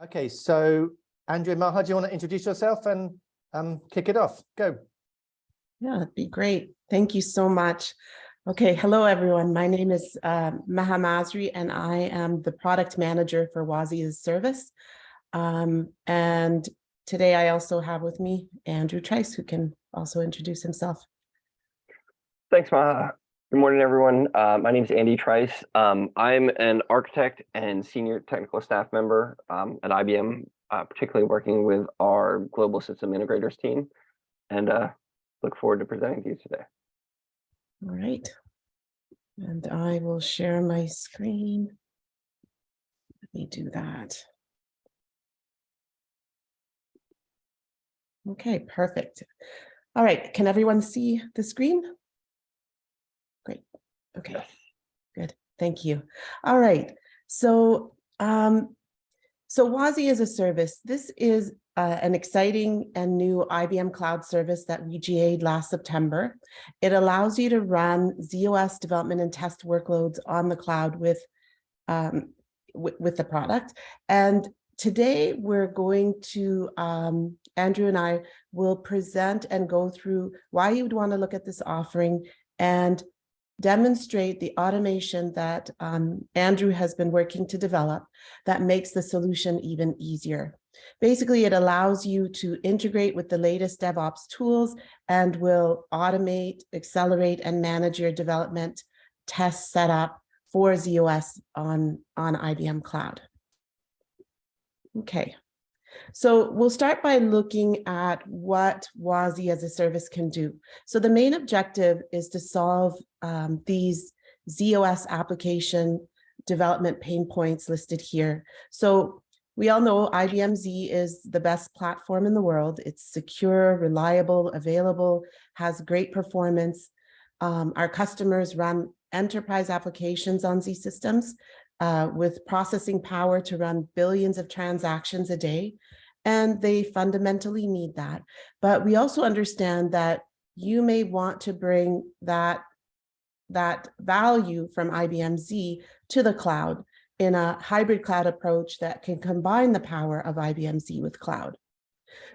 Okay, so Andrew and Maha, do you want to introduce yourself and kick it off? Go. Yeah, that'd be great. Thank you so much. Okay, hello everyone. My name is Maha Masri, and I am the product manager for Wazi as a service. And today I also have with me Andrew Trice, who can also introduce himself. Thanks, Maha. Good morning, everyone. My name is Andy Trice. I'm an architect and senior technical staff member at IBM, particularly working with our global system integrators team, and look forward to presenting to you today. All right. And I will share my screen. Let me do that. Okay, perfect. All right, can everyone see the screen? Great. Okay, good. Thank you. All right. So, Wazi as a service, this is an exciting and new IBM cloud service that we GA'd last September. It allows you to run zOS development and test workloads on the cloud with the product. And today we're going to, Andrew and I will present and go through why you would want to look at this offering and demonstrate the automation that Andrew has been working to develop that makes the solution even easier. Basically, it allows you to integrate with the latest DevOps tools and will automate, accelerate, and manage your development test setup for zOS on IBM Cloud. Okay. So we'll start by looking at what Wazi as a service can do. So the main objective is to solve these zOS application development pain points listed here. So we all know IBM Z is the best platform in the world. It's secure, reliable, available, has great performance. Our customers run enterprise applications on Z systems with processing power to run billions of transactions a day. And they fundamentally need that. But we also understand that you may want to bring that value from IBM Z to the cloud in a hybrid cloud approach that can combine the power of IBM Z with cloud.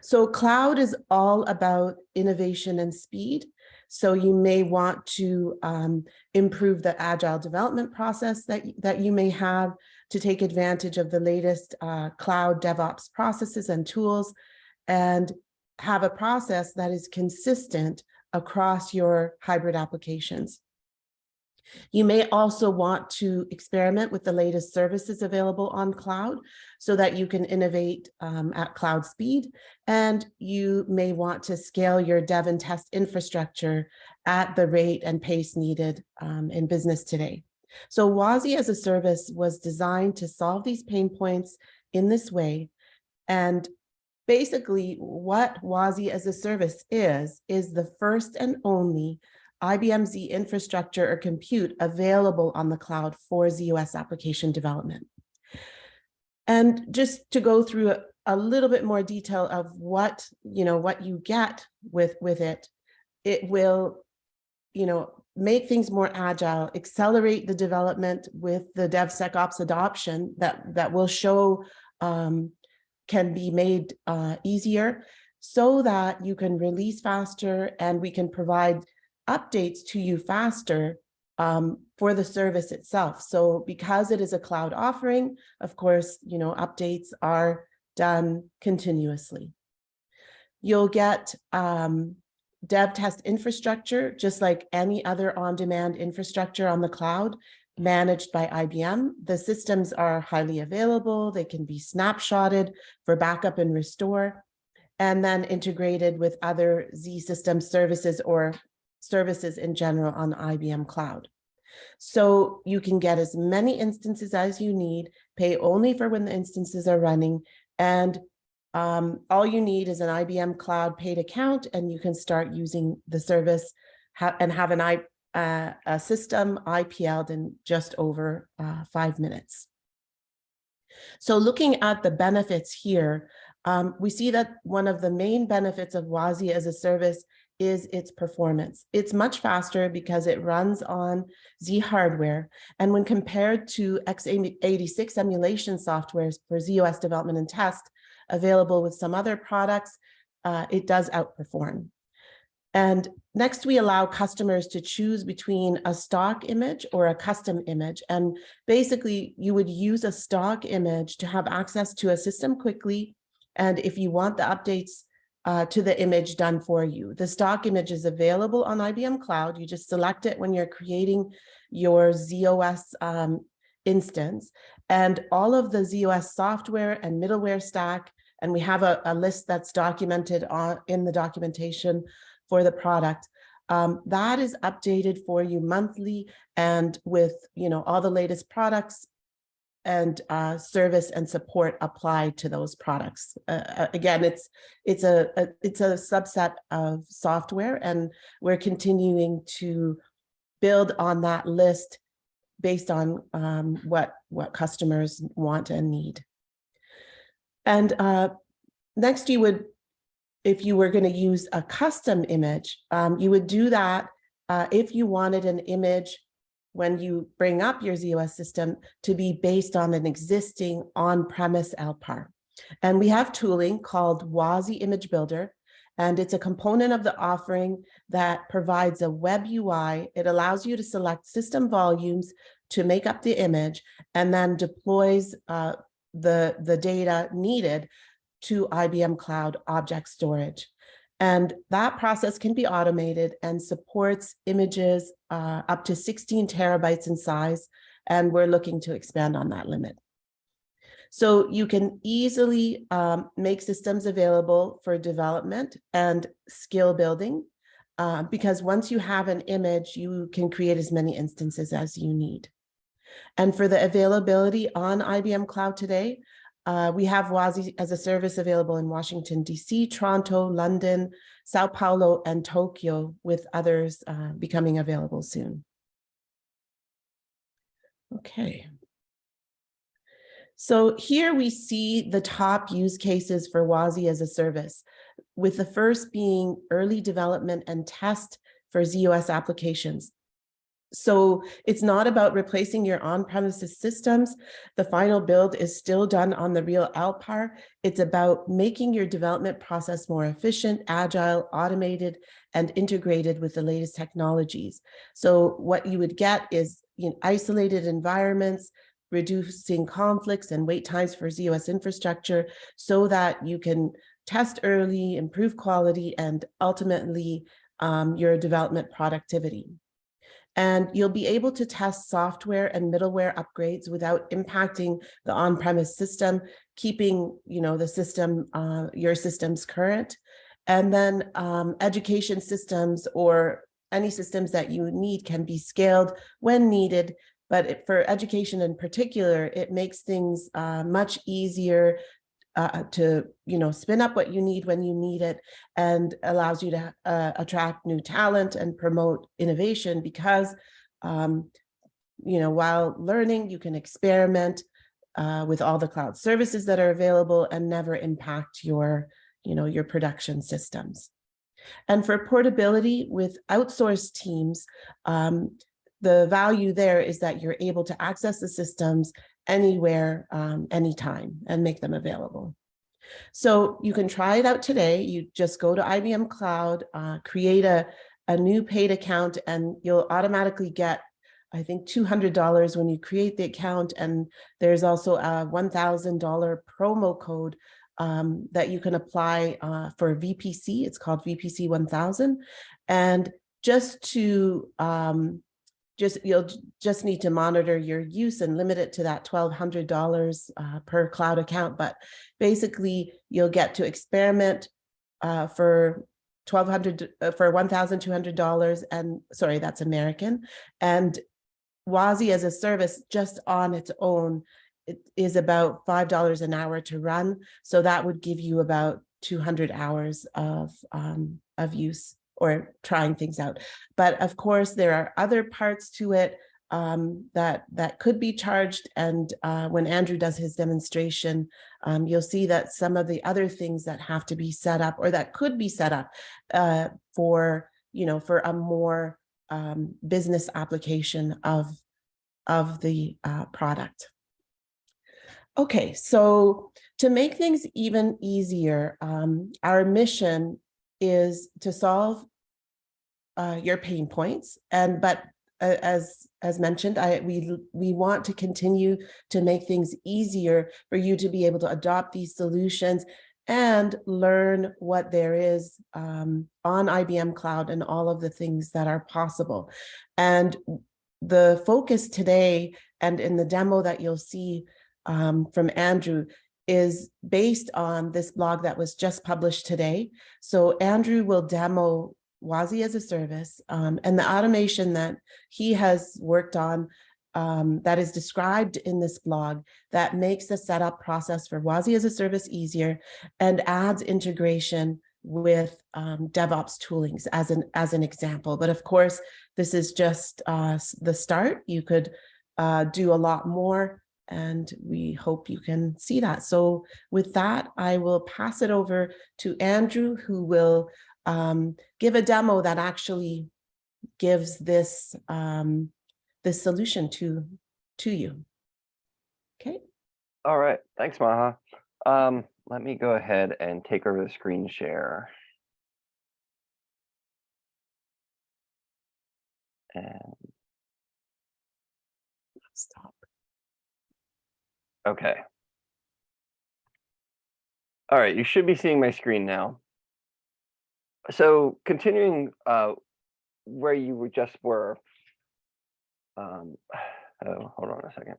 So cloud is all about innovation and speed. So you may want to improve the agile development process that you may have to take advantage of the latest cloud DevOps processes and tools, and have a process that is consistent across your hybrid applications. You may also want to experiment with the latest services available on cloud so that you can innovate at cloud speed. And you may want to scale your dev and test infrastructure at the rate and pace needed in business today. So Wazi as a service was designed to solve these pain points in this way. And basically what Wazi as a service is the first and only IBM Z infrastructure or compute available on the cloud for zOS application development. And just to go through a little bit more detail of what you get with it, it will, make things more agile, accelerate the development with the DevSecOps adoption that will show can be made easier so that you can release faster and we can provide updates to you faster for the service itself. So because it is a cloud offering, of course, updates are done continuously. You'll get dev test infrastructure, just like any other on-demand infrastructure on the cloud managed by IBM. The systems are highly available. They can be snapshotted for backup and restore, and then integrated with other Z system services or services in general on IBM Cloud. So you can get as many instances as you need, pay only for when the instances are running, and all you need is an IBM Cloud paid account, and you can start using the service and have a system IPL'd in just over 5 minutes. So looking at the benefits here, we see that one of the main benefits of Wazi as a service is its performance. It's much faster because it runs on Z hardware. And when compared to x86 emulation softwares for zOS development and test available with some other products, it does outperform. And next, we allow customers to choose between a stock image or a custom image. And basically, you would use a stock image to have access to a system quickly. And if you want the updates to the image done for you, the stock image is available on IBM Cloud. You just select it when you're creating your zOS instance. And all of the zOS software and middleware stack, and we have a list that's documented in the documentation for the product, that is updated for you monthly, and with all the latest products and service and support applied to those products. Again, it's a subset of software, and we're continuing to build on that list based on what customers want and need. And next, if you were going to use a custom image, you would do that if you wanted an image when you bring up your zOS system to be based on an existing on-premise LPAR. And we have tooling called Wazi Image Builder, and it's a component of the offering that provides a web UI. It allows you to select system volumes to make up the image, and then deploys the data needed to IBM Cloud Object Storage. And that process can be automated and supports images up to 16 terabytes in size, and we're looking to expand on that limit. So you can easily make systems available for development and skill building, because once you have an image, you can create as many instances as you need. And for the availability on IBM Cloud today, we have Wazi as a service available in Washington, D.C., Toronto, London, Sao Paulo, and Tokyo, with others becoming available soon. Okay. So here we see the top use cases for Wazi as a service, with the first being early development and test for zOS applications. So it's not about replacing your on-premises systems. The final build is still done on the real LPAR. It's about making your development process more efficient, agile, automated, and integrated with the latest technologies. So what you would get is isolated environments, reducing conflicts and wait times for zOS infrastructure, so that you can test early, improve quality, and ultimately your development productivity. And you'll be able to test software and middleware upgrades without impacting the on-premise system, keeping the system, your systems current. And then education systems or any systems that you need can be scaled when needed. But for education in particular, it makes things much easier to spin up what you need when you need it, and allows you to attract new talent and promote innovation, because while learning, you can experiment with all the cloud services that are available and never impact your production systems. And for portability with outsourced teams, the value there is that you're able to access the systems anywhere, anytime, and make them available. So you can try it out today. You just go to IBM Cloud, create a new paid account, and you'll automatically get, I think, $200 when you create the account. And there's also a $1,000 promo code that you can apply for VPC. It's called VPC 1000. And you'll just need to monitor your use and limit it to that $1,200 per cloud account. But basically, you'll get to experiment for $1,200, and sorry, that's American. And Wazi as a service, just on its own, it is about $5 an hour to run. So that would give you about 200 hours of use or trying things out. But of course, there are other parts to it. that could be charged. And when Andrew does his demonstration, you'll see that some of the other things that have to be set up or that could be set up for a more business application of the product. Okay, so to make things even easier, our mission is to solve your pain points, but as mentioned, we want to continue to make things easier for you to be able to adopt these solutions and learn what there is on IBM Cloud and all of the things that are possible. And the focus today and in the demo that you'll see from Andrew is based on this blog that was just published today. So Andrew will demo Wazi as a service and the automation that he has worked on that is described in this blog that makes the setup process for Wazi as a service easier and adds integration with DevOps toolings as an example. But of course, this is just the start. You could do a lot more, and we hope you can see that. So with that, I will pass it over to Andrew, who will give a demo that actually gives this this solution to you. Okay. All right. Thanks, Maha. Let me go ahead and take over the screen share. And Stop. okay. All right, you should be seeing my screen now. So continuing where you just were. Oh, hold on a second.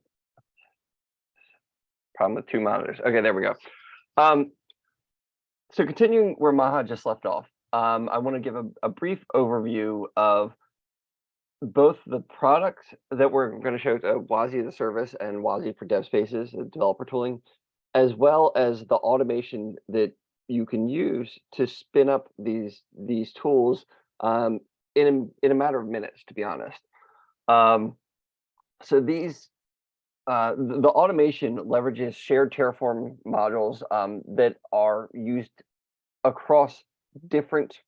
Problem with two monitors. Okay, there we go. So continuing where Maha just left off, I want to give a brief overview of both the products that we're going to show, Wazi as a service and Wazi for Dev Spaces, the developer tooling, as well as the automation that you can use to spin up these tools in a matter of minutes, to be honest. So these the automation leverages shared Terraform modules that are used across different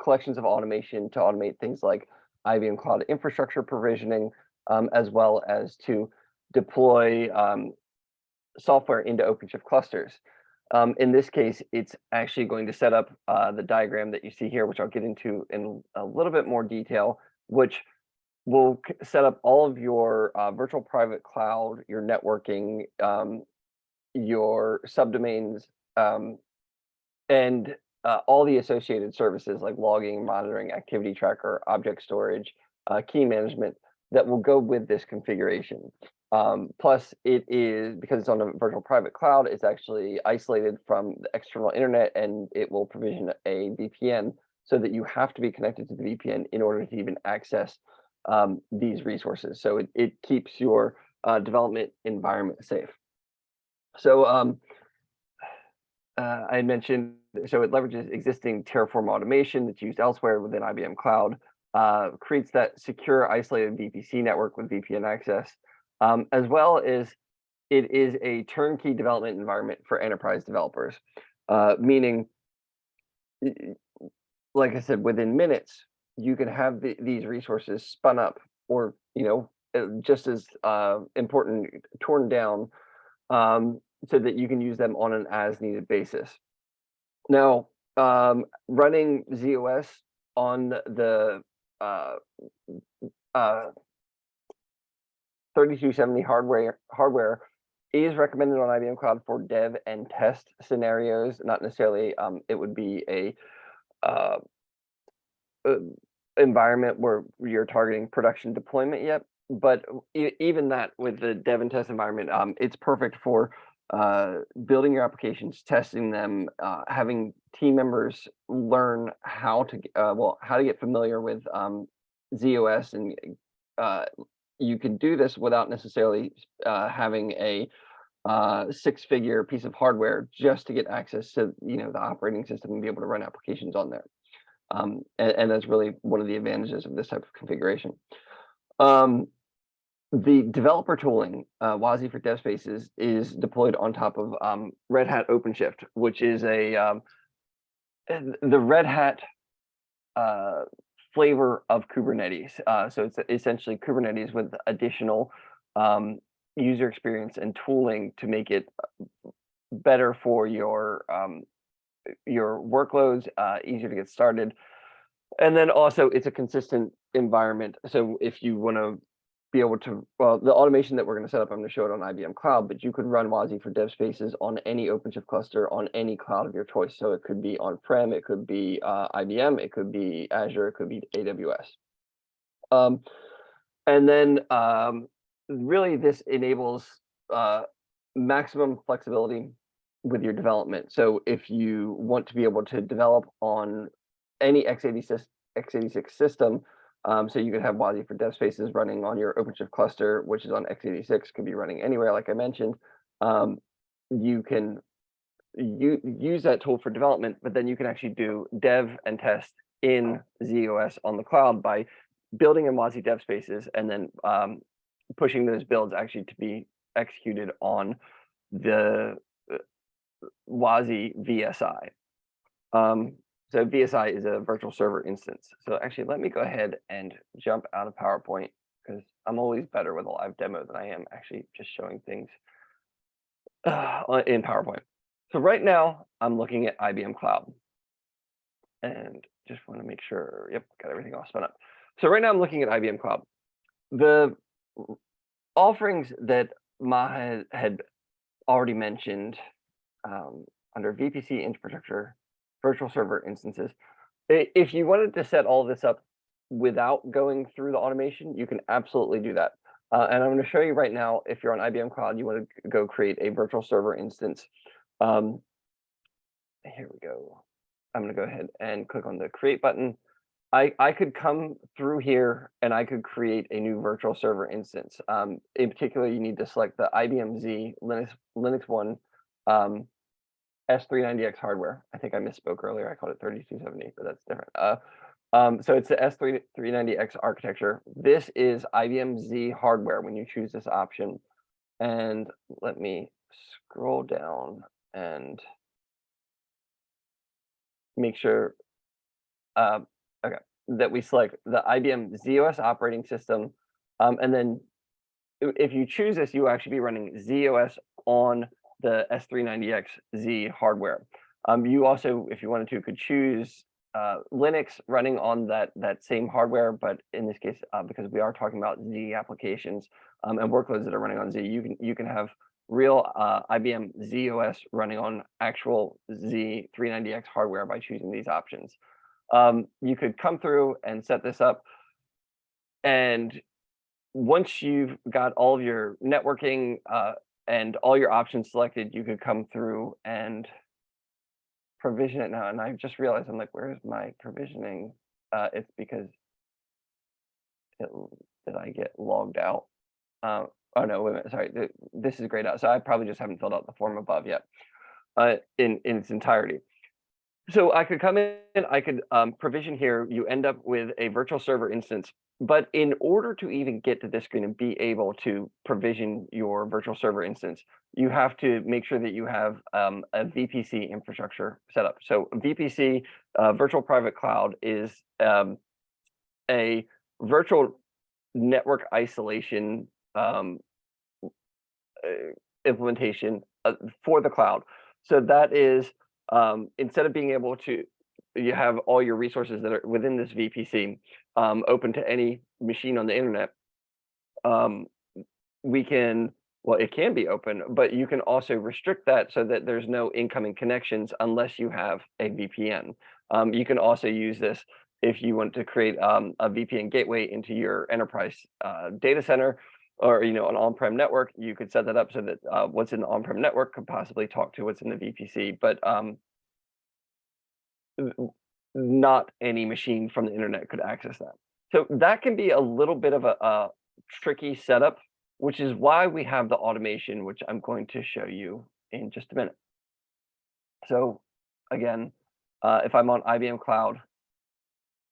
collections of automation to automate things like IBM Cloud infrastructure provisioning, as well as to deploy software into OpenShift clusters. In this case, it's actually going to set up the diagram that you see here, which I'll get into in a little bit more detail, which will set up all of your virtual private cloud, your networking, your subdomains, and all the associated services like logging, monitoring, activity tracker, object storage, key management that will go with this configuration. Plus, it is, because it's on a virtual private cloud, it's actually isolated from the external internet, and it will provision a VPN so that you have to be connected to the VPN in order to even access these resources. So it keeps your development environment safe. So I mentioned, so it leverages existing Terraform automation that's used elsewhere within IBM Cloud, creates that secure isolated VPC network with VPN access, as well as it is a turnkey development environment for enterprise developers, meaning, like I said, within minutes, you can have these resources spun up, or just as important, torn down, so that you can use them on an as-needed basis. Now, running zOS on the 3270 hardware is recommended on IBM Cloud for dev and test scenarios. Not necessarily, it would be a environment where you're targeting production deployment yet, but even that, with the dev and test environment, it's perfect for building your applications, testing them, having team members learn how to get familiar with zOS, and you can do this without necessarily having a six-figure piece of hardware just to get access to the operating system and be able to run applications on there. And that's really one of the advantages of this type of configuration. The developer tooling, Wazi for Dev Spaces, is deployed on top of Red Hat OpenShift, which is the Red Hat flavor of Kubernetes. So it's essentially Kubernetes with additional user experience and tooling to make it better for your workloads, easier to get started. And then also it's a consistent environment. So if you want to be able to, well, the automation that we're going to set up, I'm going to show it on IBM Cloud, but you could run Wazi for Dev Spaces on any OpenShift cluster on any cloud of your choice. So it could be on-prem, it could be IBM, it could be Azure, it could be AWS. And then really this enables maximum flexibility with your development. So if you want to be able to develop on any x86 system, so you could have Wazi for Dev Spaces running on your OpenShift cluster, which is on x86, could be running anywhere, like I mentioned. You can use that tool for development, but then you can actually do dev and test in zOS on the cloud by building in Wazi Dev Spaces and then pushing those builds actually to be executed on the Wazi VSI. So VSI is a virtual server instance. So actually, let me go ahead and jump out of PowerPoint because I'm always better with a live demo than I am actually just showing things in PowerPoint. So right now, I'm looking at IBM Cloud. And just want to make sure, yep, got everything all spun up. So right now, I'm looking at IBM Cloud. The offerings that Maha had already mentioned under VPC infrastructure, virtual server instances. If you wanted to set all this up without going through the automation, you can absolutely do that. And I'm going to show you right now, if you're on IBM Cloud, you want to go create a virtual server instance. Here we go. I'm going to go ahead and click on the create button. I could come through here and I could create a new virtual server instance. In particular, you need to select the IBM Z Linux 1 S390X hardware. I think I misspoke earlier. I called it 3270, but that's different. So it's the S390X architecture. This is IBM Z hardware when you choose this option. And let me scroll down and make sure that we select the IBM zOS operating system. And then if you choose this, you will actually be running zOS on the S390X Z hardware. You also, if you wanted to, could choose Linux running on that same hardware, but in this case, because we are talking about Z applications and workloads that are running on Z, you can have real IBM zOS running on actual Z390X hardware by choosing these options. You could come through and set this up, and once you've got all of your networking and all your options selected, you could come through and provision it now. And I just realized, I'm like, where's my provisioning? It's because did I get logged out? Oh no, wait a minute, sorry, this is grayed out. So I probably just haven't filled out the form above yet in its entirety. So I could come in, I could provision here, you end up with a virtual server instance. But in order to even get to this screen and be able to provision your virtual server instance, you have to make sure that you have a VPC infrastructure set up. So VPC, Virtual Private Cloud, is a virtual network isolation implementation for the cloud. So that is, instead of being able to, you have all your resources that are within this VPC open to any machine on the internet. We can, well, it can be open, but you can also restrict that so that there's no incoming connections unless you have a VPN. You can also use this if you want to create a VPN gateway into your enterprise data center, or an on-prem network. You could set that up so that what's in the on-prem network could possibly talk to what's in the VPC, but not any machine from the internet could access that. So that can be a little bit of a tricky setup, which is why we have the automation, which I'm going to show you in just a minute. So again, if I'm on IBM Cloud,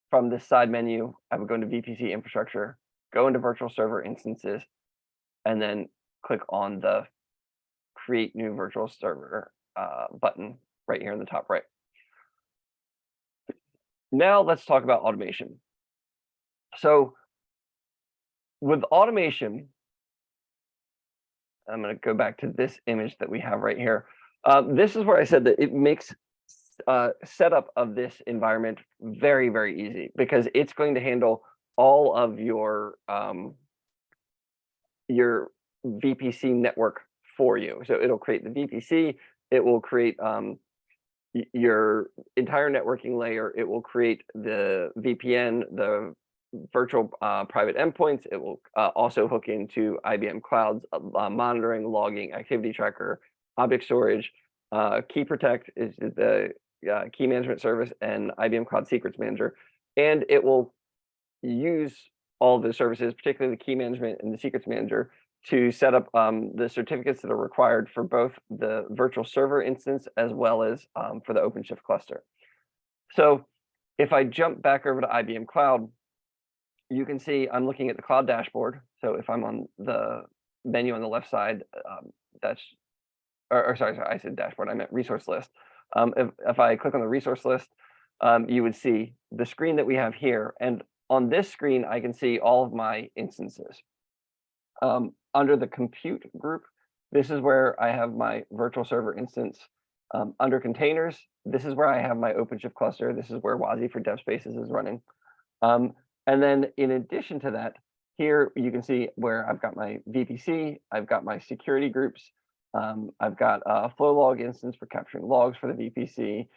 from this side menu, I would go into VPC infrastructure, go into virtual server instances, and then click on the create new virtual server button right here in the top right. Now let's talk about automation. So with automation, I'm going to go back to this image that we have right here. This is where I said that it makes setup of this environment very, very easy, because it's going to handle all of your VPC network for you. So it'll create the VPC, it will create your entire networking layer, it will create the VPN, the virtual private endpoints. It will also hook into IBM Cloud's monitoring, logging, activity tracker, object storage. Key Protect is the key management service, and IBM Cloud Secrets Manager. And it will use all the services, particularly the key management and the secrets manager, to set up the certificates that are required for both the virtual server instance as well as for the OpenShift cluster. So if I jump back over to IBM Cloud, you can see I'm looking at the cloud dashboard. So if I'm on the menu on the left side, sorry, I said dashboard, I meant resource list. If I click on the resource list, you would see the screen that we have here. And on this screen, I can see all of my instances. Under the compute group, this is where I have my virtual server instance. Under containers, this is where I have my OpenShift cluster. This is where Wazi for Dev Spaces is running. And then in addition to that, here you can see where I've got my VPC, I've got my security groups, I've got a flow log instance for capturing logs for the VPC.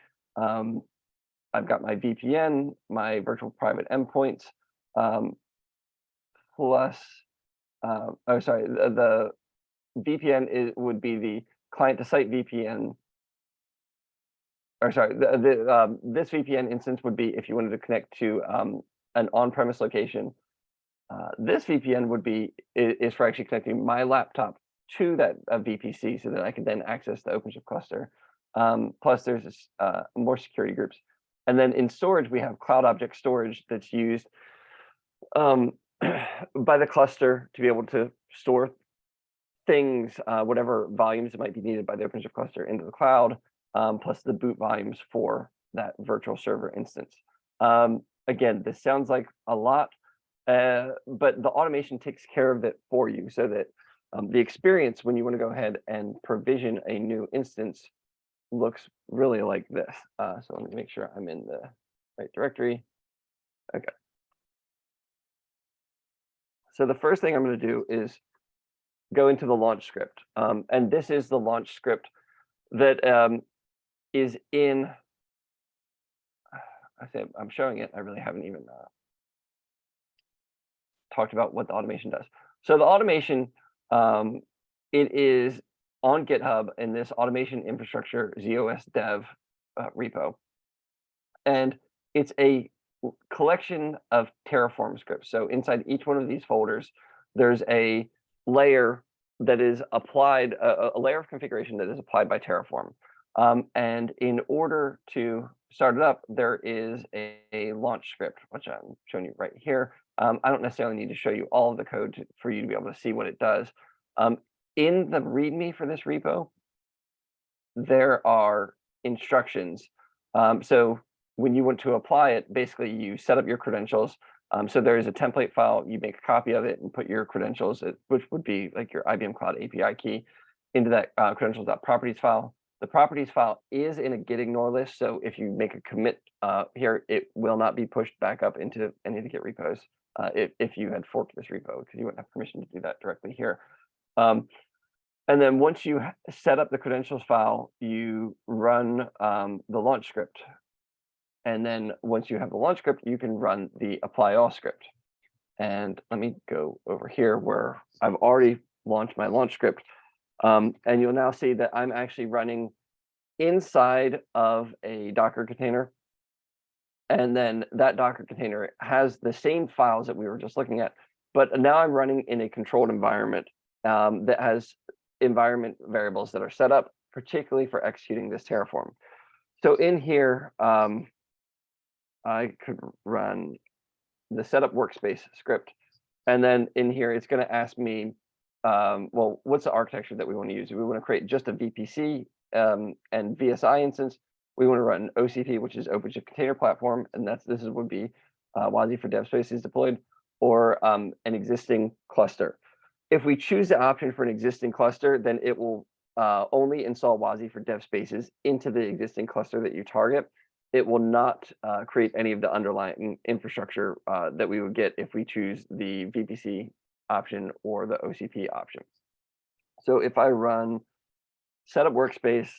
I've got my VPN, my virtual private endpoints, plus, the VPN would be the client to site VPN. Or sorry, this VPN instance would be if you wanted to connect to an on-premise location. This VPN would be is for actually connecting my laptop to that VPC, so that I can then access the OpenShift cluster. Plus, there's more security groups, and then in storage we have Cloud Object Storage that's used by the cluster to be able to store things, whatever volumes that might be needed by the OpenShift cluster into the cloud, plus the boot volumes for that virtual server instance. Again, this sounds like a lot, but the automation takes care of it for you, so that the experience when you want to go ahead and provision a new instance looks really like this. So let me make sure I'm in the right directory. Okay. So the first thing I'm going to do is go into the launch script. And this is the launch script that is in, I'm showing it. I really haven't even talked about what the automation does. So the automation, it is on GitHub in this automation infrastructure zOS dev repo. And it's a collection of Terraform scripts. So inside each one of these folders, there's a layer that is applied, a layer of configuration that is applied by Terraform. And in order to start it up, there is a launch script, which I'm showing you right here. I don't necessarily need to show you all of the code for you to be able to see what it does. In the README for this repo, there are instructions. So when you want to apply it, basically you set up your credentials. So there is a template file, you make a copy of it and put your credentials, which would be like your IBM Cloud API key, into that credentials.properties file. The properties file is in a git ignore list, so if you make a commit here, it will not be pushed back up into any of the Git repos if you had forked this repo, because you wouldn't have permission to do that directly here. And then once you set up the credentials file, you run the launch script. And then once you have the launch script, you can run the apply all script. And let me go over here where I've already launched my launch script. And you'll now see that I'm actually running inside of a Docker container. And then that Docker container has the same files that we were just looking at, but now I'm running in a controlled environment that has environment variables that are set up, particularly for executing this Terraform. So in here, I could run the setup workspace script, And then in here, it's going to ask me, well, what's the architecture that we want to use? Do we want to create just a VPC and VSI instance? We want to run OCP, which is OpenShift Container Platform, and this would be Wazi for dev spaces deployed, or an existing cluster. If we choose the option for an existing cluster, then it will only install Wazi for dev spaces into the existing cluster that you target. It will not create any of the underlying infrastructure that we would get if we choose the VPC option or the OCP option. So if I run setup workspace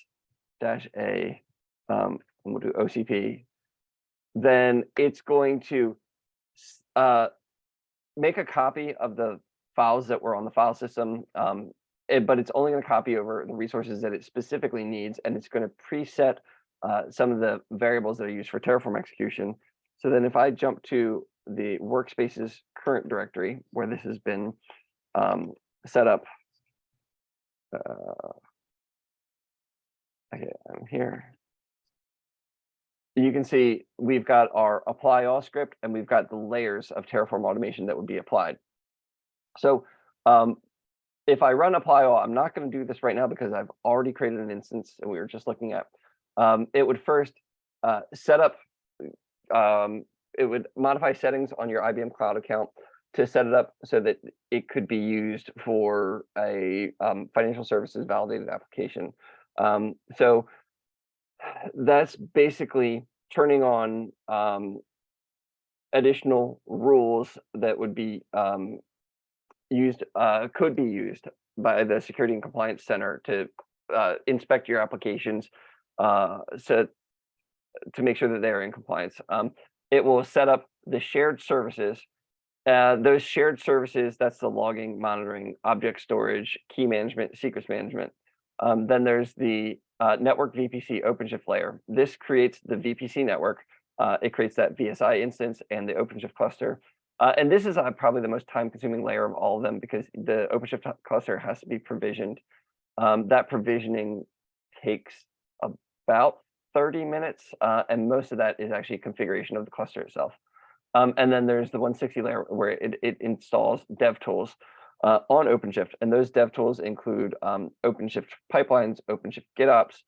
-a, and we'll do OCP, then it's going to make a copy of the files that were on the file system, but it's only going to copy over the resources that it specifically needs, and it's going to preset some of the variables that are used for Terraform execution. So then if I jump to the workspace's current directory, where this has been set up, okay, I'm here. You can see we've got our apply all script, and we've got the layers of Terraform automation that would be applied. So if I run apply all, I'm not going to do this right now because I've already created an instance and we were just looking at. It would first set up, it would modify settings on your IBM Cloud account to set it up so that it could be used for a financial services validated application. So that's basically turning on additional rules that would be could be used by the Security and Compliance Center to inspect your applications so to make sure that they're in compliance. It will set up the shared services. Those shared services, that's the logging, monitoring, object storage, key management, secrets management. Then there's the network VPC OpenShift layer. This creates the VPC network. It creates that VSI instance and the OpenShift cluster. And this is probably the most time-consuming layer of all of them because the OpenShift cluster has to be provisioned. That provisioning takes about 30 minutes, and most of that is actually configuration of the cluster itself. And then there's the 160 layer where it installs dev tools on OpenShift, and those dev tools include OpenShift pipelines, OpenShift GitOps.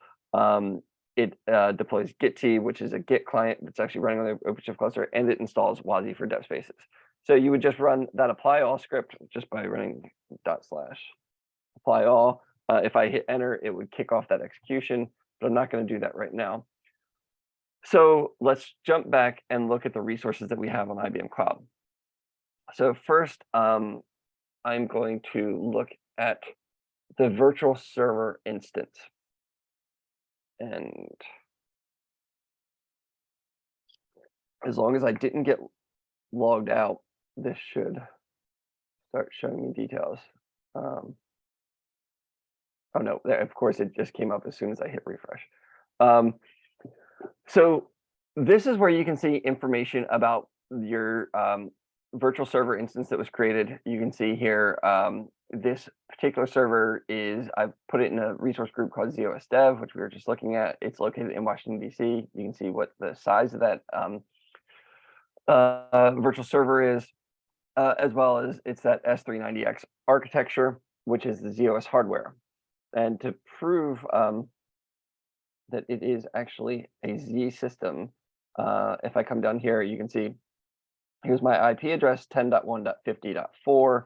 It deploys Git, which is a Git client that's actually running on the OpenShift cluster, and it installs Wazi for dev spaces. So you would just run that apply all script just by running /apply all. If I hit enter, it would kick off that execution, but I'm not going to do that right now. So let's jump back and look at the resources that we have on IBM Cloud. So first, I'm going to look at the virtual server instance. And as long as I didn't get logged out, this should start showing me details. Oh no, there, of course, it just came up as soon as I hit refresh. So this is where you can see information about your virtual server instance that was created. You can see here, this particular server I've put it in a resource group called zOS Dev, which we were just looking at. It's located in Washington, DC. You can see what the size of that virtual server is, as well as it's that S390X architecture, which is the zOS hardware. And to prove that it is actually a Z system, if I come down here, you can see here's my IP address, 10.1.50.4.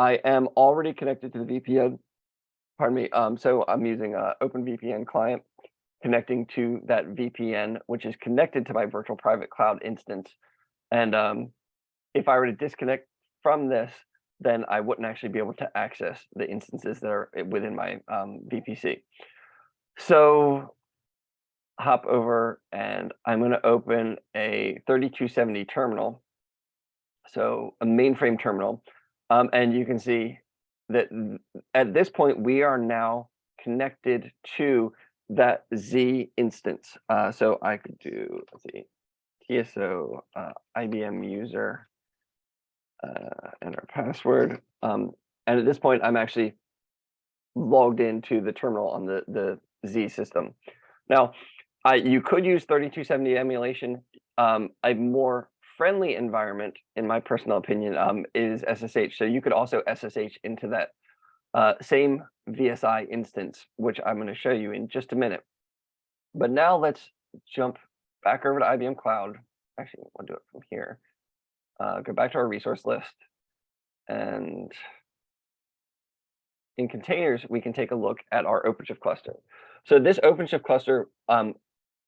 I am already connected to the VPN, pardon me. So I'm using an OpenVPN client connecting to that VPN, which is connected to my virtual private cloud instance. And if I were to disconnect from this, then I wouldn't actually be able to access the instances that are within my VPC. So hop over and I'm going to open a 3270 terminal, so a mainframe terminal. And you can see that at this point, we are now connected to that Z instance. So I could do, let's see, TSO IBM user, enter password. And at this point, I'm actually logged into the terminal on the Z system. Now, you could use 3270 emulation. A more friendly environment, in my personal opinion, is SSH. So you could also SSH into that same VSI instance, which I'm going to show you in just a minute. But now let's jump back over to IBM Cloud. Actually, we'll do it from here. Go back to our resource list. And in containers, we can take a look at our OpenShift cluster. So this OpenShift cluster,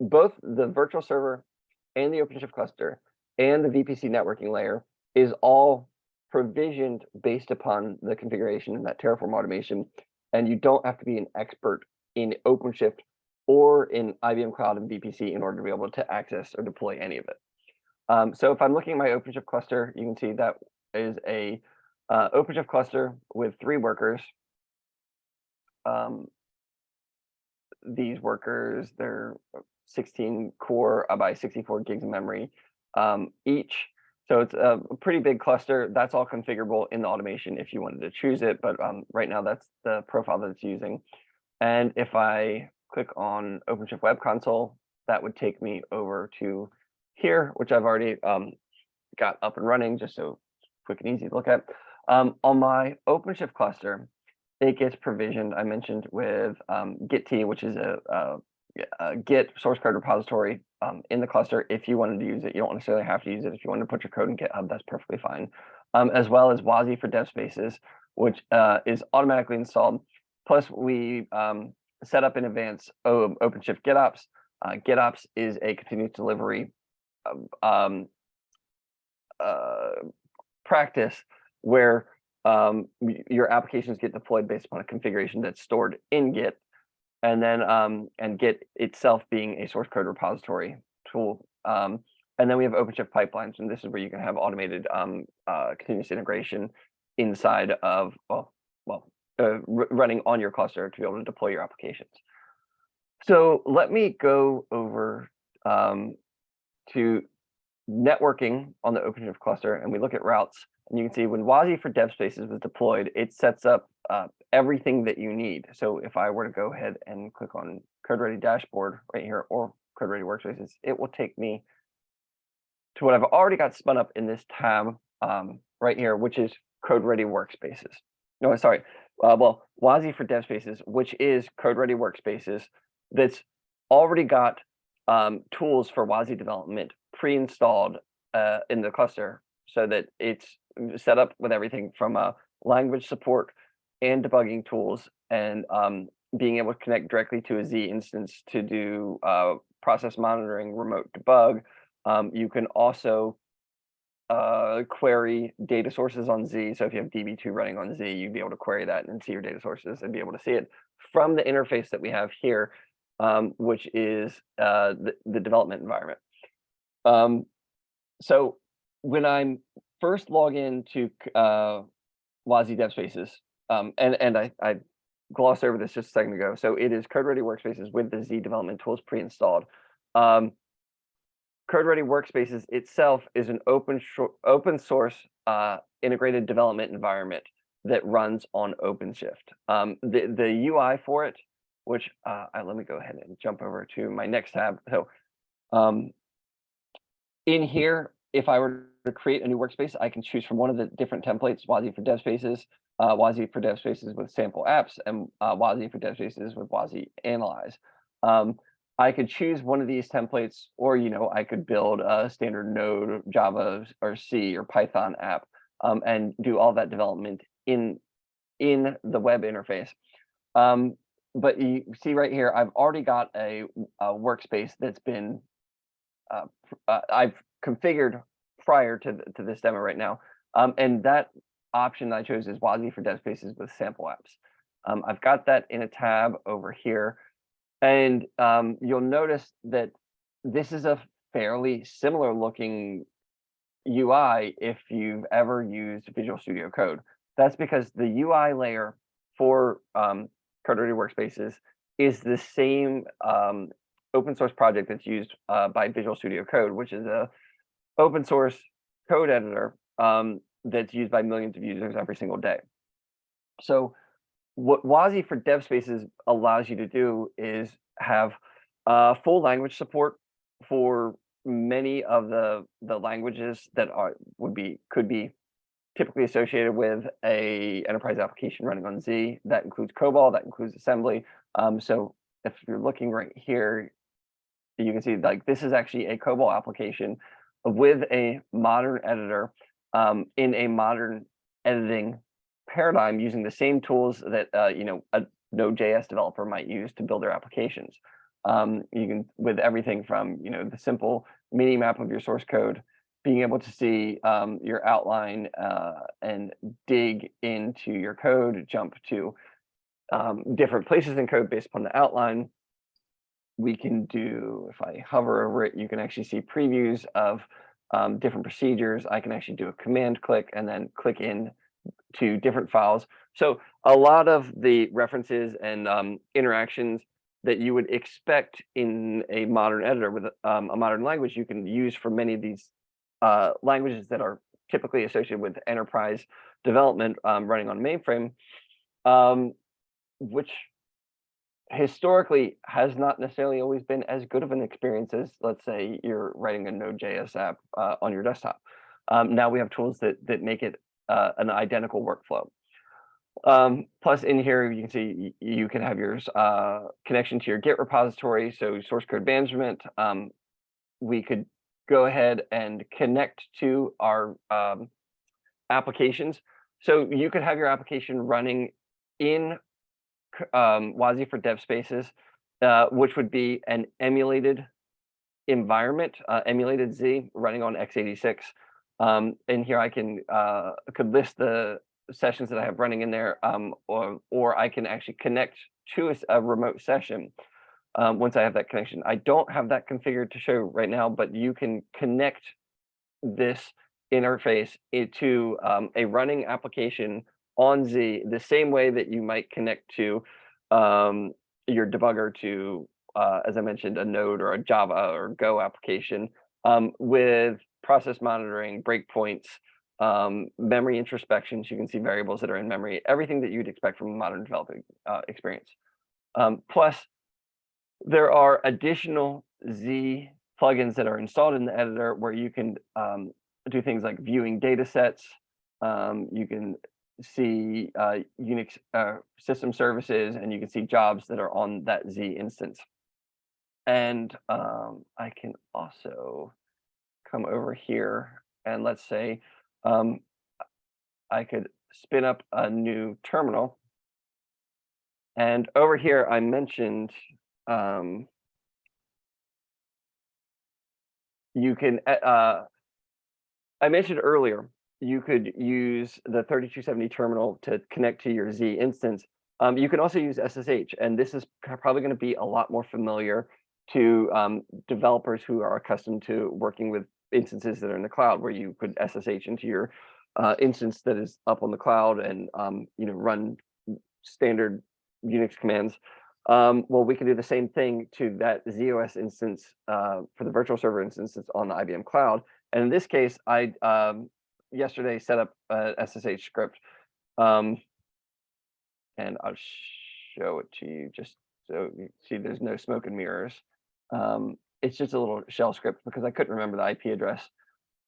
both the virtual server and the OpenShift cluster and the VPC networking layer is all provisioned based upon the configuration in that Terraform automation. And you don't have to be an expert in OpenShift or in IBM Cloud and VPC in order to be able to access or deploy any of it. So if I'm looking at my OpenShift cluster, you can see that is a OpenShift cluster with 3 workers. These workers, they're 16 core by 64 gigs of memory each. So it's a pretty big cluster. That's all configurable in the automation if you wanted to choose it. But right now, that's the profile that it's using. And if I click on OpenShift Web Console, that would take me over to here, which I've already got up and running, just so quick and easy to look at. On my OpenShift cluster, it gets provisioned, I mentioned, with Git, which is a Git source code repository in the cluster. If you wanted to use it, you don't necessarily have to use it. If you want to put your code in GitHub, that's perfectly fine. As well as Wazi for dev spaces, which is automatically installed. Plus, we set up in advance OpenShift GitOps. GitOps is a continuous delivery practice where your applications get deployed based upon a configuration that's stored in Git, and then and Git itself being a source code repository tool. And then we have OpenShift pipelines, and this is where you can have automated continuous integration inside of running on your cluster to be able to deploy your applications. So let me go over to networking on the OpenShift cluster, and we look at routes. And you can see when Wazi for dev spaces was deployed, it sets up everything that you need. So if I were to go ahead and click on Code Ready Dashboard right here, or Code Ready Workspaces, it will take me to what I've already got spun up in this tab right here, which is Code Ready Workspaces. No, sorry. Well, Wazi for dev spaces, which is Code Ready Workspaces, that's already got tools for Wazi development pre-installed in the cluster, so that it's set up with everything from language support and debugging tools, and being able to connect directly to a Z instance to do process monitoring, remote debug. You can also query data sources on Z. So if you have DB2 running on Z, you'd be able to query that and see your data sources and be able to see it from the interface that we have here, which is the development environment. So when I'm first log into Wazi dev spaces, and I glossed over this just a second ago. So it is Code Ready Workspaces with the Z development tools pre-installed. Code Ready Workspaces itself is an open source integrated development environment that runs on OpenShift. The UI for it, which let me go ahead and jump over to my next tab. So in here, if I were to create a new workspace, I can choose from one of the different templates: Wazi for dev spaces, Wazi for dev spaces with sample apps, and Wazi for dev spaces with Wazi Analyze. I could choose one of these templates, or I could build a standard Node, Java, or C, or Python app, and do all that development in the web interface. But you see right here, I've already got a workspace that's been I've configured prior to this demo right now, and that option I chose is Wazi for dev spaces with sample apps. I've got that in a tab over here. And you'll notice that this is a fairly similar looking UI if you've ever used Visual Studio Code. That's because the UI layer for Code Ready Workspaces is the same open source project that's used by Visual Studio Code, which is a open source code editor that's used by millions of users every single day. So what Wazi for dev spaces allows you to do is have full language support for many of the languages that could be typically associated with a enterprise application running on Z. That includes COBOL, that includes assembly. So if you're looking right here, you can see like this is actually a COBOL application with a modern editor in a modern editing paradigm using the same tools that a Node.js developer might use to build their applications. You can, with everything from the simple mini map of your source code, being able to see your outline and dig into your code, jump to different places in code based upon the outline. We can do, if I hover over it, you can actually see previews of different procedures. I can actually do a command click and then click in to different files. So a lot of the references and interactions that you would expect in a modern editor with a modern language, you can use for many of these languages that are typically associated with enterprise development running on mainframe, which historically has not necessarily always been as good of an experience as, let's say, you're writing a Node.js app on your desktop. Now we have tools that make it an identical workflow. Plus in here, you can see you can have your connection to your Git repository, so source code management. We could go ahead and connect to our applications. So you could have your application running in Wazi for dev spaces, which would be an emulated environment, emulated Z running on x86. And here I could list the sessions that I have running in there, or I can actually connect to a remote session once I have that connection. I don't have that configured to show right now, but you can connect this interface into a running application on Z the same way that you might connect to your debugger to, as I mentioned, a Node or a Java or Go application with process monitoring, breakpoints, memory introspections. You can see variables that are in memory, everything that you'd expect from a modern developing experience. Plus, there are additional Z plugins that are installed in the editor where you can do things like viewing data sets. You can see Unix system services, and you can see jobs that are on that Z instance. And I can also come over here and let's say I could spin up a new terminal. And over here, I mentioned you can, I mentioned earlier, you could use the 3270 terminal to connect to your Z instance. You can also use SSH, and this is probably going to be a lot more familiar to developers who are accustomed to working with instances that are in the cloud, where you could SSH into your instance that is up on the cloud and run standard Unix commands. Well, we can do the same thing to that zOS instance for the virtual server instance that's on the IBM cloud. And in this case, I yesterday set up a SSH script, and I'll show it to you just so you see there's no smoke and mirrors. It's just a little shell script because I couldn't remember the IP address,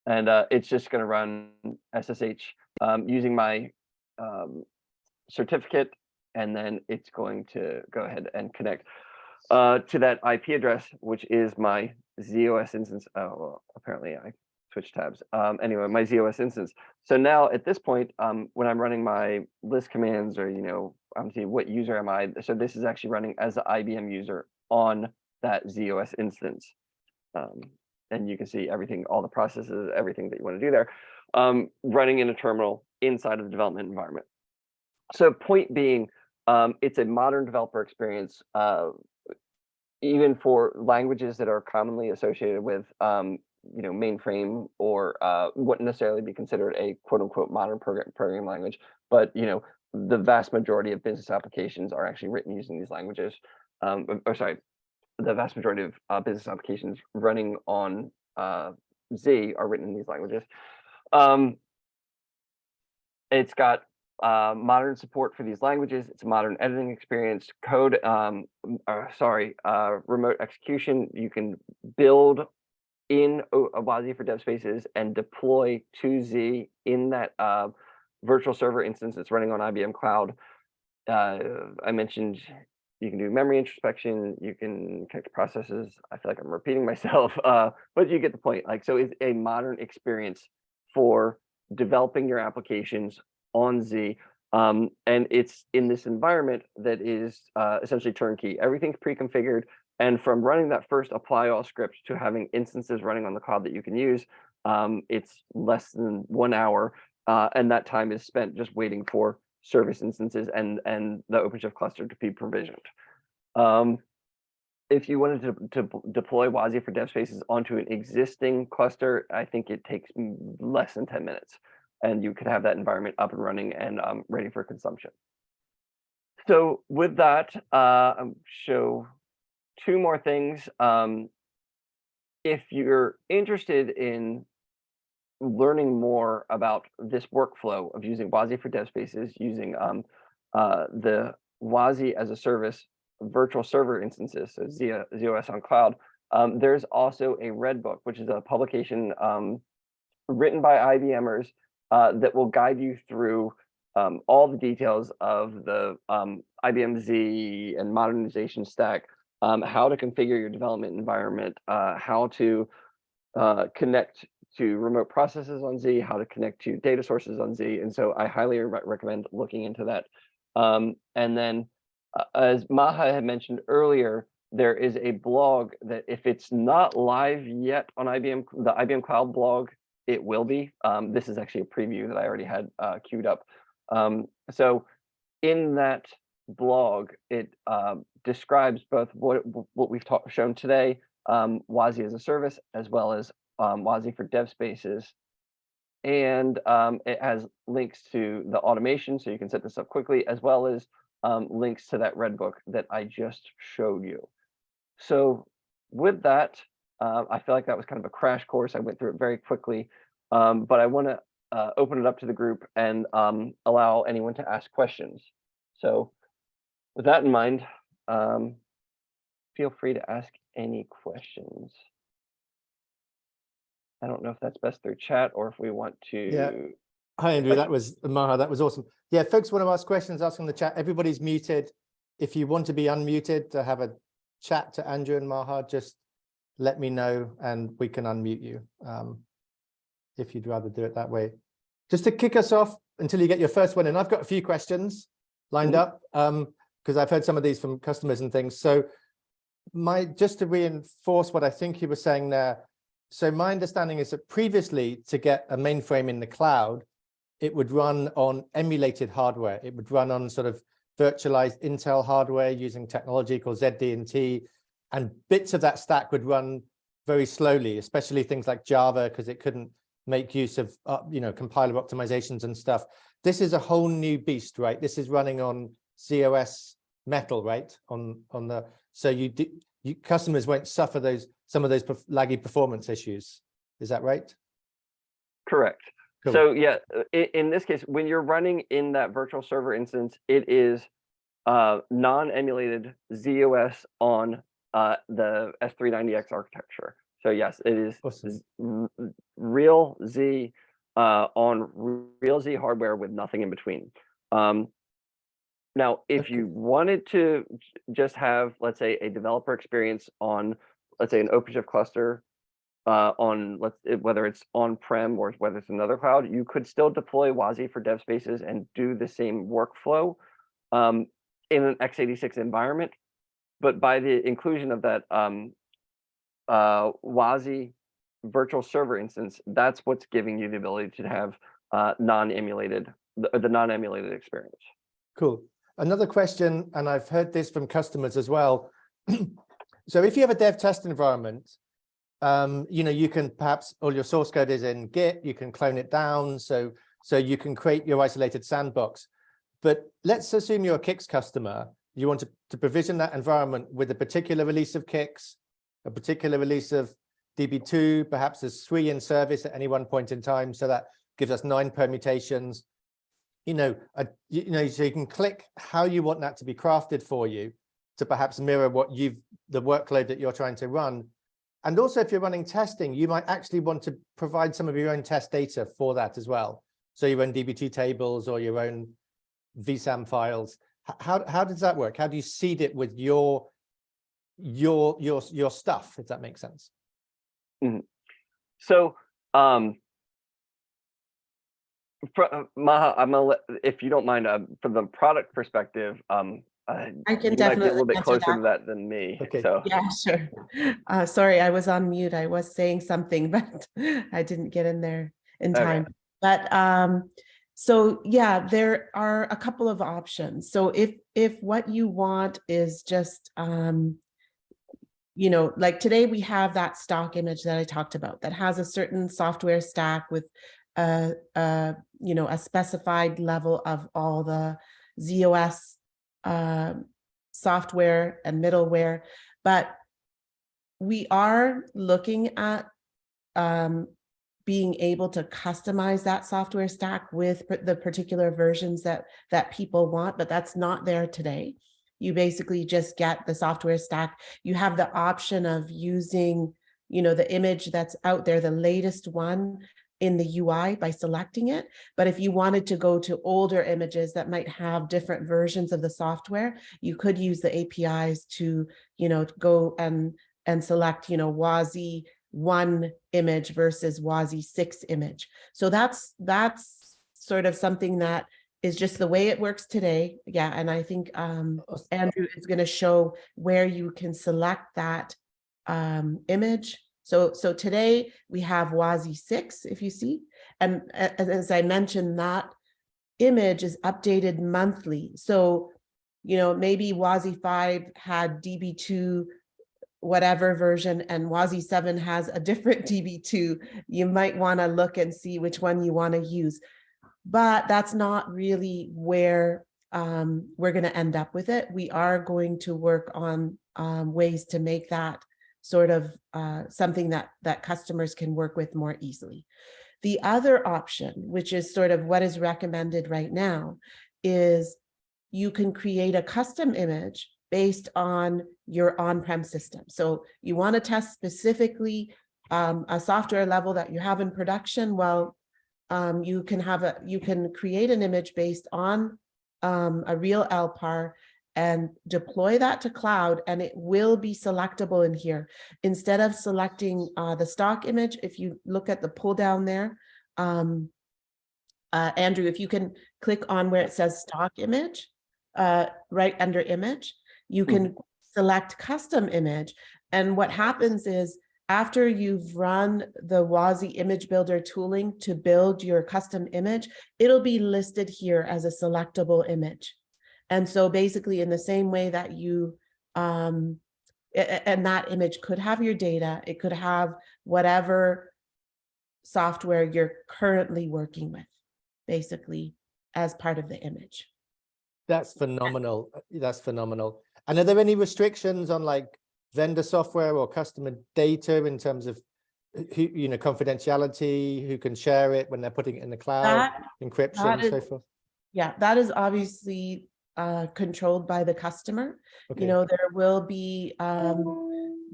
and it's just going to run SSH using my certificate, and then it's going to go ahead and connect to that IP address, which is my zOS instance. Oh, well, apparently I switched tabs. Anyway, my zOS instance. So now at this point, when I'm running my list commands, or I'm seeing what user am I. So this is actually running as the IBM user on that zOS instance. And you can see everything, all the processes, everything that you want to do there, running in a terminal inside of the development environment. So point being, it's a modern developer experience, even for languages that are commonly associated with mainframe or wouldn't necessarily be considered a quote unquote modern programming language, but the vast majority of business applications are actually written using these languages. The vast majority of business applications running on Z are written in these languages. It's got modern support for these languages. It's a modern editing experience. Remote execution. You can build in Wazi for Dev Spaces and deploy to Z in that virtual server instance that's running on IBM Cloud. I mentioned you can do memory introspection, you can connect processes. I feel like I'm repeating myself, but you get the point. Like, so it's a modern experience for developing your applications on Z. And it's in this environment that is essentially turnkey. Everything's pre-configured. And from running that first apply all script to having instances running on the cloud that you can use, it's less than 1 hour. And that time is spent just waiting for service instances and the OpenShift cluster to be provisioned. If you wanted to deploy Wazi for Dev Spaces onto an existing cluster, I think it takes less than 10 minutes, and you could have that environment up and running and ready for consumption. So with that, show 2 more things. If you're interested in learning more about this workflow of using Wazi for Dev Spaces, using the Wazi as a service virtual server instances, so zOS on cloud, there's also a Red Book, which is a publication written by IBMers that will guide you through all the details of the IBM Z and modernization stack, how to configure your development environment, how to connect to remote processes on Z, how to connect to data sources on Z. And so I highly recommend looking into that. And then as Maha had mentioned earlier, there is a blog that if it's not live yet on the IBM Cloud blog, it will be. This is actually a preview that I already had queued up. So in that blog, it describes both what we've shown today, Wazi as a service, as well as Wazi for Dev Spaces. And it has links to the automation, so you can set this up quickly, as well as links to that Red Book that I just showed you. So with that, I feel like that was kind of a crash course. I went through it very quickly, but I want to open it up to the group and allow anyone to ask questions. So with that in mind, feel free to ask any questions. I don't know if that's best through chat or if we want to. Yeah. Hi, Andrew. That was Maha. That was awesome. Yeah, folks want to ask questions, ask in the chat. Everybody's muted. If you want to be unmuted to have a chat to Andrew and Maha, just let me know and we can unmute you if you'd rather do it that way. Just to kick us off until you get your first one in, I've got a few questions lined up because I've heard some of these from customers and things. So just to reinforce what I think you were saying there, so my understanding is that previously, to get a mainframe in the cloud, it would run on emulated hardware. It would run on sort of virtualized Intel hardware using technology called ZD&T, and bits of that stack would run very slowly, especially things like Java, because it couldn't make use of compiler optimizations and stuff. This is a whole new beast, right? This is running on zOS Metal, right? So customers won't suffer some of those laggy performance issues. Is that right? Correct. Cool. So yeah, in this case, when you're running in that virtual server instance, it is non-emulated zOS on the S390X architecture. So yes, it is awesome. Real Z on real Z hardware with nothing in between. Now, if you wanted to just have, let's say, a developer experience on, let's say, an OpenShift cluster whether it's on-prem or whether it's another cloud, you could still deploy Wazi for Dev Spaces and do the same workflow in an x86 environment. But by the inclusion of that Wazi virtual server instance, that's what's giving you the ability to have the non-emulated experience. Cool. Another question, and I've heard this from customers as well. So if you have a dev test environment, you can perhaps all your source code is in Git, you can clone it down, so you can create your isolated sandbox. But let's assume you're a Kix customer. You want to provision that environment with a particular release of Kix, a particular release of DB2, perhaps there's 3 in service at any one point in time, so that gives us 9 permutations. So you can click how you want that to be crafted for you to perhaps mirror the workload that you're trying to run. And also, if you're running testing, you might actually want to provide some of your own test data for that as well. So your own DB2 tables or your own vSAM files. How does that work? How do you seed it with your stuff, if that makes sense? So, Maha, if you don't mind, from the product perspective, I can you might be a definitely little bit answer closer that. to that than me. Okay. So Yeah, sure. Sorry, I was on mute. I was saying something, but I didn't get in there in Okay. time. But so yeah, there are a couple of options. So if what you want is just you know, like today we have that stock image that I talked about that has a certain software stack with you know, a specified level of all the zOS software and middleware, but we are looking at being able to customize that software stack with the particular versions that people want, but that's not there today. You basically just get the software stack. You have the option of using, you know, the image that's out there, the latest one in the UI by selecting it. But if you wanted to go to older images that might have different versions of the software, you could use the APIs to, you know, go and select, you know, Wazi 1 image versus Wazi 6 image. So that's sort of something that is just the way it works today. Yeah, and I think Andrew is going to show where you can select that image. So today we have Wazi 6, if you see, and as I mentioned, that image is updated monthly. So, you know, maybe Wazi 5 had DB2 whatever version and Wazi 7 has a different DB2. You might want to look and see which one you want to use. But that's not really where we're going to end up with it. We are going to work on ways to make that sort of something that customers can work with more easily. The other option, which is sort of what is recommended right now, is you can create a custom image based on your on-prem system. So you want to test specifically a software level that you have in production. Well, you can create an image based on a real LPAR and deploy that to cloud, and it will be selectable in here. Instead of selecting the stock image, if you look at the pull down there, Andrew, if you can click on where it says stock image, right under image, you can select custom image. And what happens is, after you've run the Wazi image builder tooling to build your custom image, it'll be listed here as a selectable image. And so basically in the same way that you, and that image could have your data, it could have whatever software you're currently working with, basically as part of the image. That's phenomenal. That's phenomenal. And are there any restrictions on like vendor software or customer data in terms of who, you know, confidentiality, who can share it when they're putting it in the cloud, encryption, and so forth? Yeah, that is obviously controlled by the customer. Okay. You know, there will be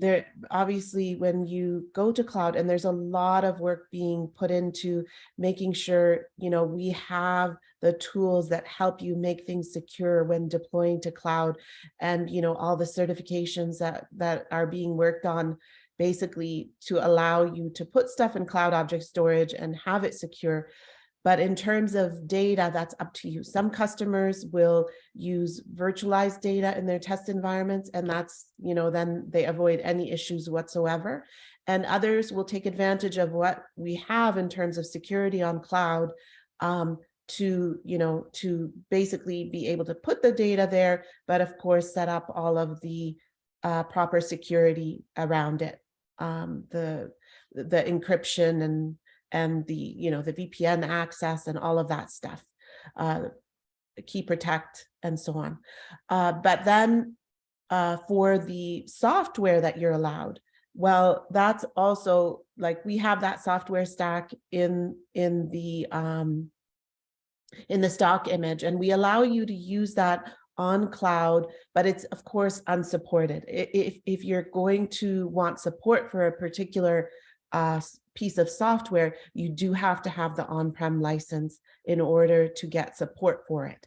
there obviously when you go to cloud, and there's a lot of work being put into making sure, you know, we have the tools that help you make things secure when deploying to cloud, and, you know, all the certifications that are being worked on basically to allow you to put stuff in cloud object storage and have it secure. But in terms of data, that's up to you. Some customers will use virtualized data in their test environments, and that's, you know, then they avoid any issues whatsoever. And others will take advantage of what we have in terms of security on cloud to, you know, to basically be able to put the data there, but of course, set up all of the proper security around it. The encryption and the, you know, the VPN access and all of that stuff, key protect and so on. But then for the software that you're allowed, well, that's also like we have that software stack in the stock image, and we allow you to use that on cloud, but it's of course unsupported. If you're going to want support for a particular piece of software, you do have to have the on-prem license in order to get support for it.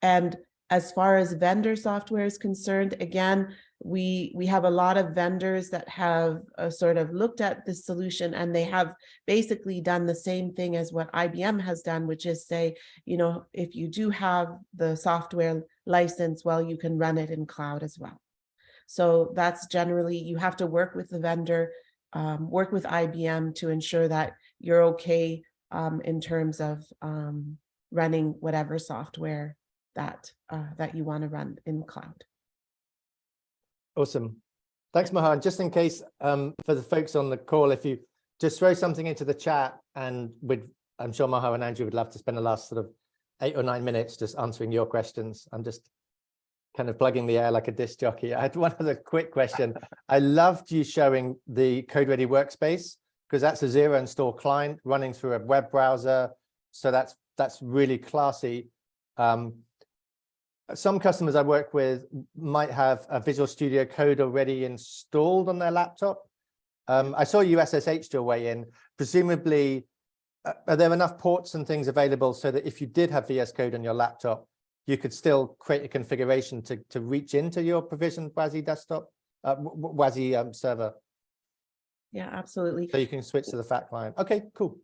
And as far as vendor software is concerned, again, we have a lot of vendors that have sort of looked at this solution, and they have basically done the same thing as what IBM has done, which is say, you know, if you do have the software license, well, you can run it in cloud as well. So that's generally, you have to work with the vendor, work with IBM to ensure that you're okay in terms of running whatever software that you want to run in cloud. Awesome. Thanks, Maha. Just in case for the folks on the call, if you just throw something into the chat, and I'm sure Maha and Andrew would love to spend the last sort of 8 or 9 minutes just answering your questions. I'm just kind of plugging the air like a disc jockey. I had one other quick question. I loved you showing the Code Ready Workspace, because that's a zero install client running through a web browser. So that's really classy. Some customers I work with might have a Visual Studio Code already installed on their laptop. I saw USSH do a way in. Presumably, are there enough ports and things available so that if you did have VS Code on your laptop, you could still create a configuration to reach into your provisioned Wazi desktop, Wazi server? Yeah, absolutely. So you can switch to the FAT client. Okay, cool.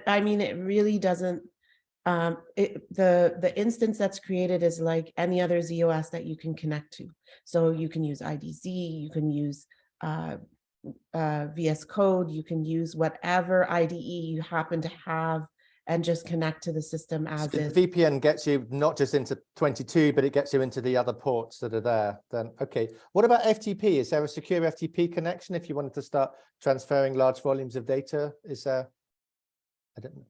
I mean, it really doesn't. The instance that's created is like any other zOS that you can connect to. So you can use IDZ, you can use VS Code, you can use whatever IDE you happen to have and just connect to the system as is. The VPN gets you not just into 22, but it gets you into the other ports that are there. Then, okay. What about FTP? Is there a secure FTP connection if you wanted to start transferring large volumes of data? Is there? I don't know.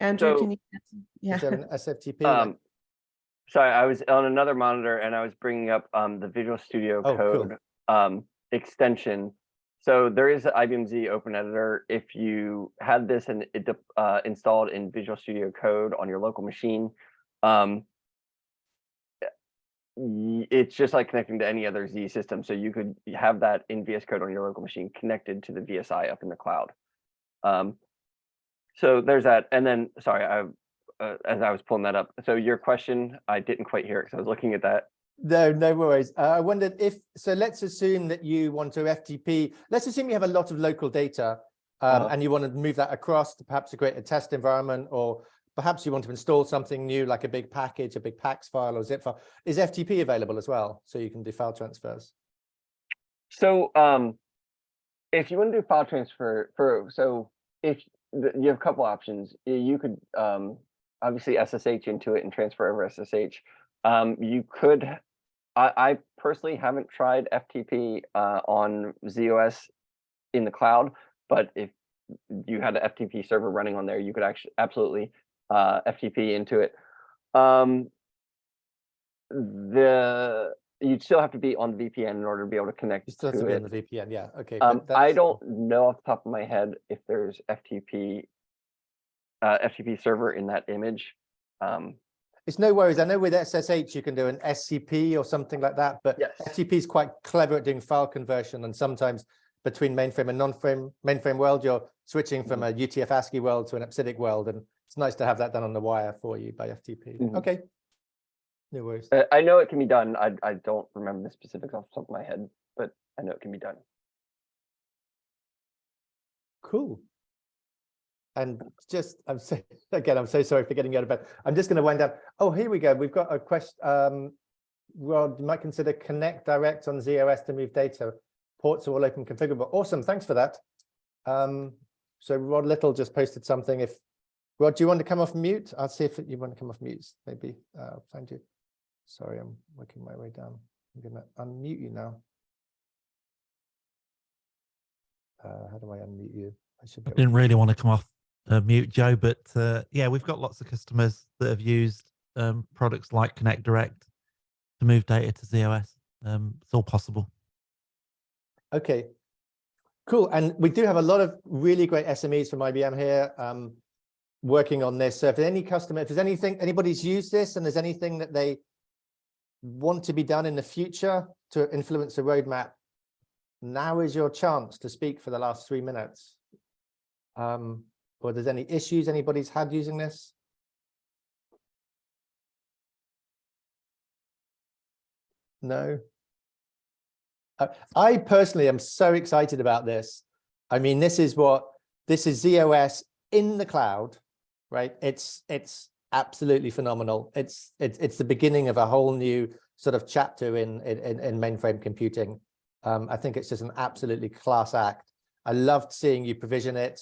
Andrew, So, can you? Yeah. Is there an SFTP? Sorry, I was on another monitor and I was bringing up the Visual Studio Code extension. So there is an IBM Z Open Editor. If you had this and it installed in Visual Studio Code on your local machine, it's just like connecting to any other Z system. So you could have that in VS Code on your local machine connected to the VSI up in the cloud. So there's that. And then, sorry, as I was pulling that up. So your question, I didn't quite hear it because I was looking at that. No worries. I wondered if, so let's assume that you want to FTP. Let's assume you have a lot of local data and you want to move that across to perhaps to create a test environment, or perhaps you want to install something new like a big package, a big PAX file or zip file. Is FTP available as well? So you can do file transfers? So if you want to do file transfer, so if you have a couple options, you could obviously SSH into it and transfer over SSH. You could, I personally haven't tried FTP on zOS in the cloud, but if you had an FTP server running on there, you could actually absolutely FTP into it. You'd still have to be on the VPN in order to be able to connect. You still have to be on the VPN, yeah. Okay. I don't know off the top of my head if there's FTP server in that image. It's no worries. I know with SSH you can do an SCP or something like that, but yes. FTP is quite clever at doing file conversion, and sometimes between mainframe and mainframe world, you're switching from a UTF ASCII world to an APSIDIC world, and it's nice to have that done on the wire for you by FTP. Okay. No worries. I know it can be done. I don't remember the specifics off the top of my head, but I know it can be done. Cool. And just, I'm so sorry for getting out of bed. I'm just going to wind down. Oh, here we go. We've got a question. Rod, you might consider Connect Direct on zOS to move data. Ports are all open configurable. Awesome. Thanks for that. So Rod Little just posted something. If Rod, do you want to come off mute? I'll see if you want to come off mute. Maybe I'll find you. Sorry, I'm working my way down. I'm going to unmute you now. How do I unmute you? I didn't really want to come off mute, Joe, but yeah, we've got lots of customers that have used products like Connect Direct to move data to zOS. It's all possible. Okay, cool. And we do have a lot of really great SMEs from IBM here. working on this. So if any customer, if there's anything, anybody's used this and there's anything that they want to be done in the future to influence the roadmap, now is your chance to speak for the last 3 minutes. Or there's any issues anybody's had using this? No. I personally am so excited about this. I mean, this is zOS in the cloud, right? It's absolutely phenomenal. It's the beginning of a whole new sort of chapter in mainframe computing. I think it's just an absolutely class act. I loved seeing you provision it.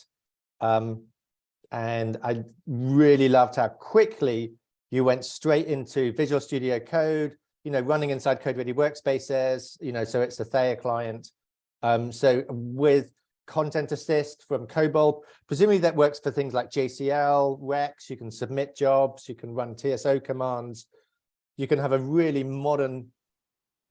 And I really loved how quickly you went straight into Visual Studio Code, you know, running inside Code Ready workspaces, you know, so it's a Thayer client. So with Content Assist from COBOL, presumably that works for things like JCL, Rex, you can submit jobs, you can run TSO commands, you can have a really modern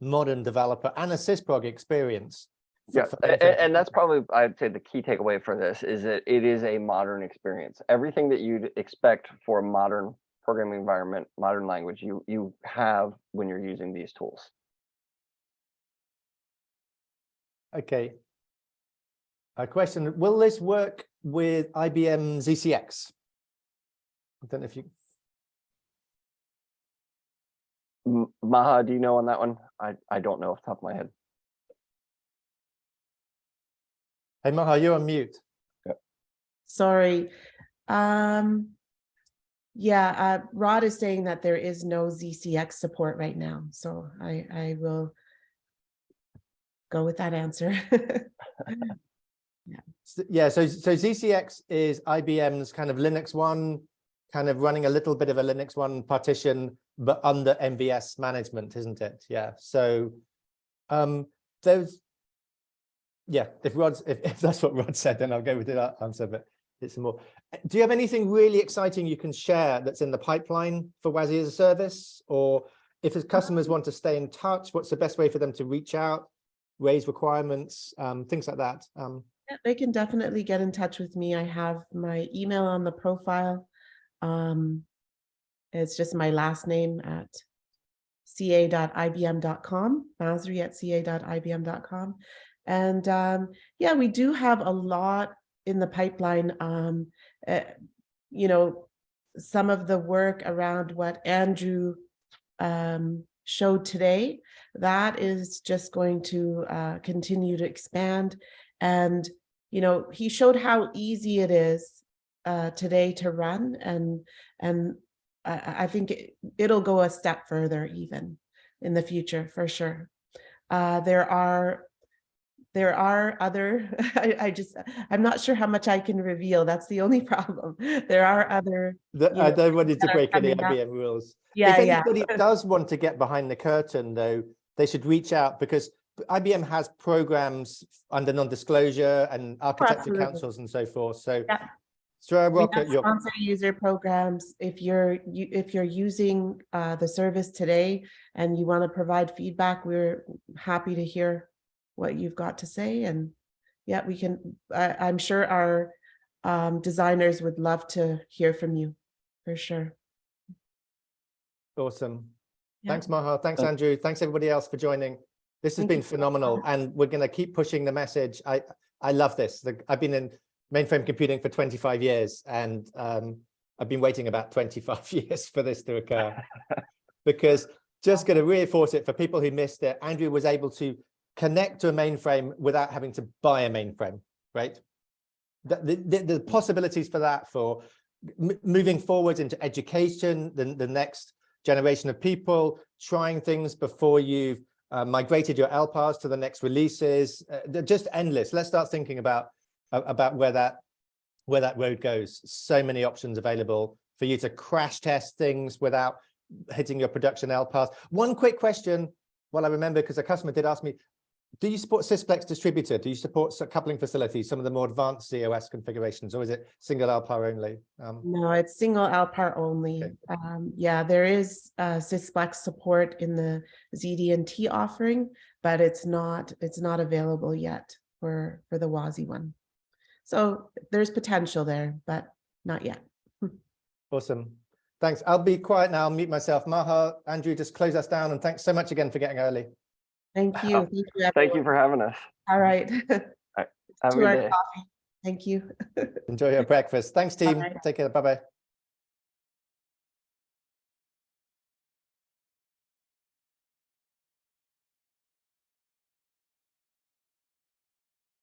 developer and a sysprog experience. Yeah, and that's probably, I'd say, the key takeaway for this is that it is a modern experience. Everything that you'd expect for a modern programming environment, modern language, you have when you're using these tools. Okay. A question, will this work with IBM ZCX? I don't know if you... Maha, do you know on that one? I don't know off the top of my head. Hey, Maha, you're on mute. Yep. Sorry. Yeah, Rod is saying that there is no ZCX support right now. So I will go with that answer. Yeah, so ZCX is IBM's kind of Linux One, kind of running a little bit of a Linux One partition, but under MVS management, isn't it? Yeah. So those, yeah, if that's what Rod said, then I'll go with that answer, but it's more. Do you have anything really exciting you can share that's in the pipeline for Wazi as a service? Or if his customers want to stay in touch, what's the best way for them to reach out, raise requirements, things like that? Yeah, they can definitely get in touch with me. I have my email on the profile. It's just my last name at ca.ibm.com, masri@ca.ibm.com. And yeah, we do have a lot in the pipeline. You know, some of the work around what Andrew showed today, that is just going to continue to expand. And, you know, he showed how easy it is today to run. And I think it'll go a step further even in the future, for sure. There are other, I'm not sure how much I can reveal. That's the only problem. There are other. I don't want you to break any IBM rules. Yeah, if anybody does want to get behind the curtain, though, they should reach out, because IBM has programs under non-disclosure and architecture councils and so forth. So yeah. throw a rock at your sponsor user programs. If you're using the service today and you want to provide feedback, we're happy to hear what you've got to say. And yeah, we can, I'm sure our designers would love to hear from you, for sure. Awesome. Yeah. Thanks, Maha. Thanks, Andrew. Thanks, everybody else, for joining. This has been phenomenal, and we're going to keep pushing the message. I love this. I've been in mainframe computing for 25 years, and I've been waiting about 25 years for this to occur. Because just going to reinforce it for people who missed it, Andrew was able to connect to a mainframe without having to buy a mainframe, right? The possibilities for that, for moving forward into education, the next generation of people, trying things before you've migrated your LPARs to the next releases, they're just endless. Let's start thinking about where that road goes. So many options available for you to crash test things without hitting your production LPARs. One quick question, well, I remember, because a customer did ask me, do you support Sysplex distributor? Do you support coupling facilities, some of the more advanced zOS configurations, or is it single LPAR only? No, it's single LPAR only. Okay. Yeah, there is Sysplex support in the ZD&T offering, but it's not available yet for the Wazi one. So there's potential there, but not yet. Awesome. Thanks. I'll be quiet now. I'll mute myself. Maha, Andrew, just close us down. And thanks so much again for getting early. Thank you. Thank you, Thank you everyone. for having us. All right. Have a To good our day. coffee. Thank you. Enjoy your breakfast. Thanks, team. right. Take care. Bye-bye.